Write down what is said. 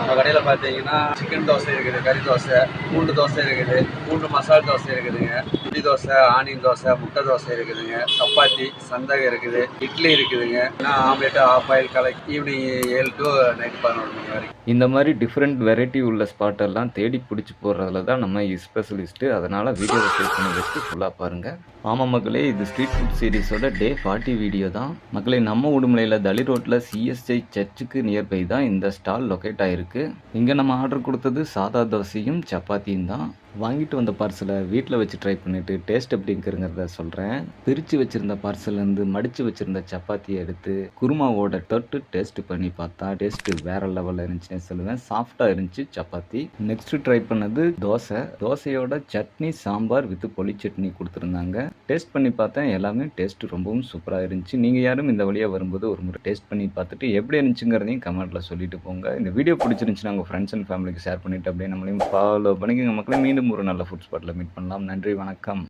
நம்ம கடையில் பார்த்தீங்கன்னா சிக்கன் தோசை இருக்குது, கறி தோசை, பூண்டு தோசை இருக்குது, பூண்டு மசால் தோசை இருக்குதுங்க, புளி தோசை, ஆனியன் தோசை, முட்டை தோசை இருக்குதுங்க, சப்பாத்தி, சந்தகம் இருக்குது, இட்லி இருக்குதுங்க, ஆம்லேட்டு, ஆஃப் ஆயில் கலக்கி ஈவினிங் 7 to நைட்டு 11 மணி வரைக்கும். இந்த மாதிரி டிஃப்ரெண்ட் வெரைட்டி உள்ள ஸ்பாட்டெல்லாம் தேடி பிடிச்சி போடுறதுல தான் நம்ம ஸ்பெஷலிஸ்ட்டு. அதனால் வீடியோவை ஷேர் பண்ணி வச்சுட்டு ஃபுல்லாக பாருங்கள். ஆமாம் மக்களே, இது ஸ்ட்ரீட் ஃபுட் சீரிஸோட டே 40 வீடியோ தான். மக்களே, நம்ம உடுமலையில் தளி ரோட்டில் சிஎஸ்ஐ சர்ச்சுக்கு நியர்பை தான் இந்த ஸ்டால் லொக்கேட் ஆகிருக்கு. இங்கே நம்ம ஆர்டர் கொடுத்தது சாதா தோசையும் சப்பாத்தியும் தான். வாங்கிட்டு வந்த பார்சலை வீட்டில் வச்சு ட்ரை பண்ணிவிட்டு டேஸ்ட் எப்படிங்கிறத சொல்கிறேன். பிரித்து வச்சுருந்த பார்சல்லேருந்து மடித்து வச்சுருந்த சப்பாத்தியை எடுத்து குருமாவோட தொட்டு டேஸ்ட் பண்ணி பார்த்தா டேஸ்ட்டு வேறு லெவலில் இருந்துச்சுன்னு சொல்லுவேன். சாஃப்டாக இருந்துச்சு சப்பாத்தி. நெக்ஸ்ட்டு ட்ரை பண்ணது தோசையோட சட்னி, சாம்பார் வித் பொலி சட்னி கொடுத்துருந்தாங்க. டேஸ்ட் பண்ணி பார்த்தேன், எல்லாமே டேஸ்ட்டு ரொம்பவும் சூப்பராக இருந்துச்சு. நீங்கள் யாரும் இந்த வழியாக வரும்போது ஒரு முறை டேஸ்ட் பண்ணி பார்த்துட்டு எப்படி இருந்துச்சுங்கிறதையும் கமெண்ட்டில் சொல்லிட்டு போங்க. இந்த வீடியோ பிடிச்சிருந்துச்சுன்னா உங்கள் ஃப்ரெண்ட்ஸ் அண்ட் ஃபேமிலிக்கு ஷேர் பண்ணிவிட்டு அப்படியே நம்மளையும் ஃபாலோ பண்ணிக்கோங்க மக்களே. மீண்டும் ஒரு நல்ல ஃபுட் ஸ்பாட்டில் மீட் பண்ணலாம். நன்றி, வணக்கம்.